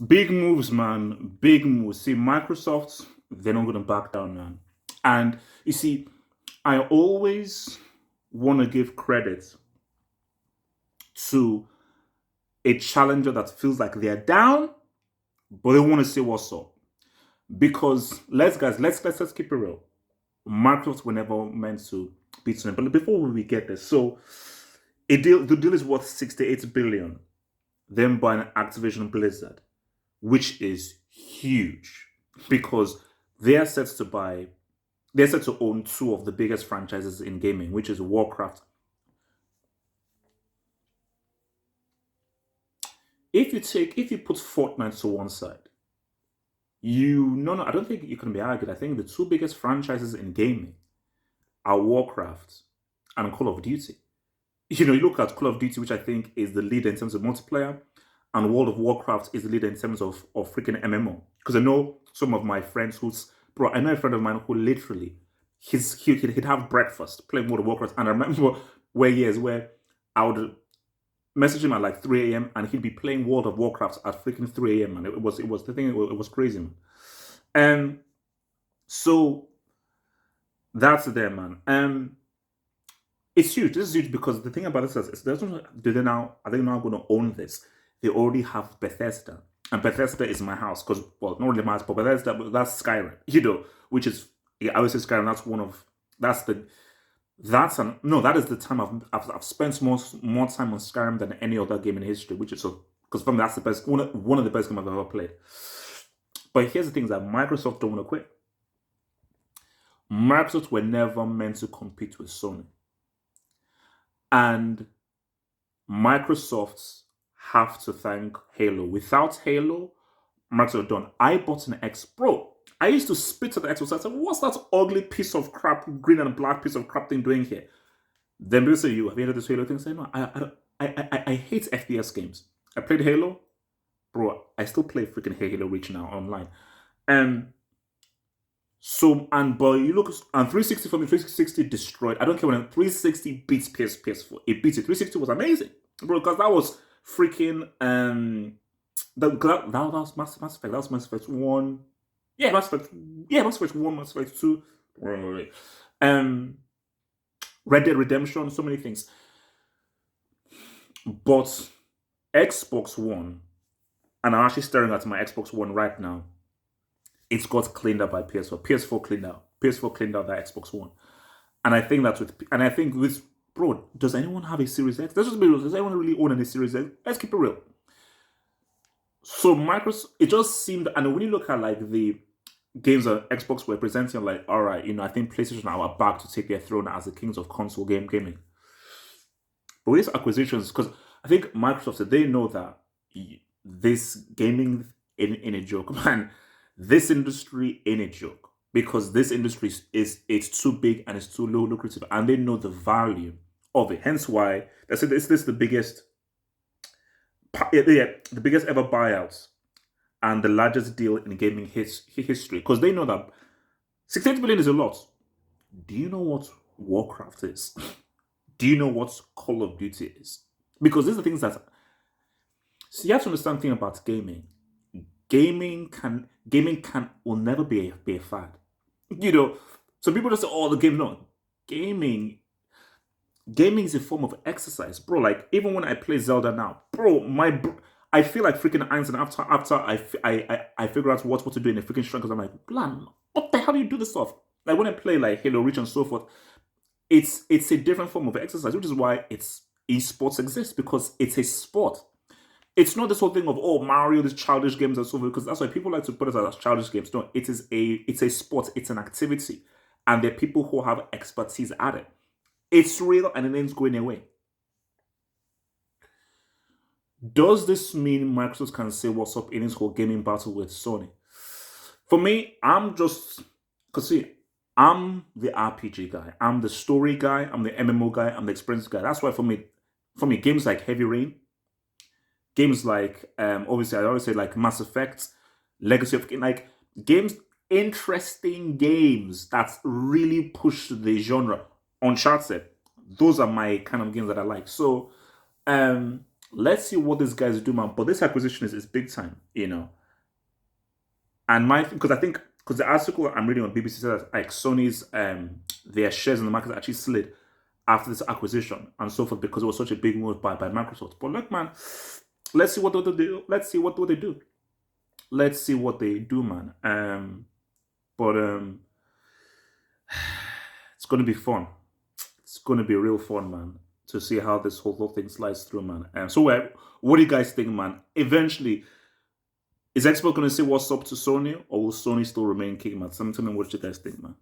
Big moves, man. Big moves. See, Microsoft, they're not going to back down, man. And you see, I always want to give credit to a challenger that feels like they're down, but they want to say what's up. Because let's keep it real. Microsoft were never meant to beat Sony. But before we get there, so the deal is worth 68 billion. Then buying Activision and Blizzard, which is huge because they're set to buy, they're set to own two of the biggest franchises in gaming, which is Warcraft. If you put Fortnite to one side, no, I don't think you can be argued. I think the two biggest franchises in gaming are Warcraft and Call of Duty. You look at Call of Duty, which I think is the leader in terms of multiplayer, and World of Warcraft is the leader in terms of freaking MMO. Because I know some of my friends I know a friend of mine who literally, he'd have breakfast playing World of Warcraft. And I remember where I would message him at like 3 a.m. and he'd be playing World of Warcraft at freaking 3 a.m. And it was the thing, it was crazy, man. And so that's there, man. It's huge. This is huge because the thing about this is are they now going to own this? They already have Bethesda, and Bethesda is my house because, well, not really my house, but Bethesda, that's Skyrim, which is, yeah, I always say Skyrim. That is the time I've spent more time on Skyrim than any other game in history, which is so, because for me that's the best one of the best games I've ever played. But here's the thing that Microsoft don't want to quit. Microsoft were never meant to compete with Sony. And Microsoft have to thank Halo. Without Halo, Microsoft done. I bought an X Pro. I used to spit at the Xbox. I said, "What's that ugly piece of crap, green and black piece of crap thing doing here?" Then people say, "Have you heard of this Halo thing?" I say, "No, I hate FPS games. I played Halo, bro. I still play freaking Halo Reach now online." And but you look, and 360 for me, 360 destroyed. I don't care when 360 beats PS4. It beats it. 360 was amazing, bro, because that was freaking that was Mass Effect. That was Mass Effect 1. Yeah, Mass Effect 1, Mass Effect 2. Right. Red Dead Redemption, so many things. But Xbox One, and I'm actually staring at my Xbox One right now. It's got cleaned up by PS4. PS4 cleaned out. PS4 cleaned out that Xbox One. And I think with bro, does anyone have a Series X? Let's just be real. Does anyone really own any Series X? Let's keep it real. So Microsoft, it just seemed, and when you look at like the games that Xbox were presenting, like, all right, I think PlayStation are back to take their throne as the kings of console gaming. But with these acquisitions, because I think Microsoft said they know that this gaming in a joke, man. This industry ain't a joke because this industry it's too big and it's too low lucrative, and they know the value of it. Hence why they said this is the biggest, the biggest ever buyouts and the largest deal in gaming history, because they know that 68 billion is a lot. Do you know what Warcraft is? Do you know what Call of Duty is? Because these are things that, so you have to understand something about gaming. Gaming will never be a fad. So people just say, "Oh, the game." No, gaming is a form of exercise, bro. Like even when I play Zelda now, bro, I feel like freaking Einstein after I figure out what to do in a freaking strength, because I'm like, "Plan, what the hell do you do this stuff?" Like when I play like Halo Reach and so forth, it's a different form of exercise, which is why esports exists, because it's a sport. It's not this whole thing of, oh, Mario, these childish games and so forth, because that's why people like to put it as childish games. No, it's a sport, it's an activity, and there are people who have expertise at it. It's real and it ain't going away. Does this mean Microsoft can say what's up in this whole gaming battle with Sony? For me, I'm the RPG guy, I'm the story guy, I'm the MMO guy, I'm the experience guy. That's why for me, games like Heavy Rain, games like, obviously, I always say like Mass Effect, Legacy of, like games, interesting games that really push the genre. Uncharted, those are my kind of games that I like. So, Let's see what these guys do, man. But this acquisition is big time, you know. And my because I think because the article I'm reading on BBC says like Sony's their shares in the market actually slid after this acquisition and so forth because it was such a big move by Microsoft. But look, man, let's see what they do. Let's see what they do. Let's see what they do, man. But it's gonna be fun. It's gonna be real fun, man, to see how this whole thing slides through, man. So, what do you guys think, man? Eventually, is Xbox gonna say what's up to Sony, or will Sony still remain king, man? Tell me what you guys think, man.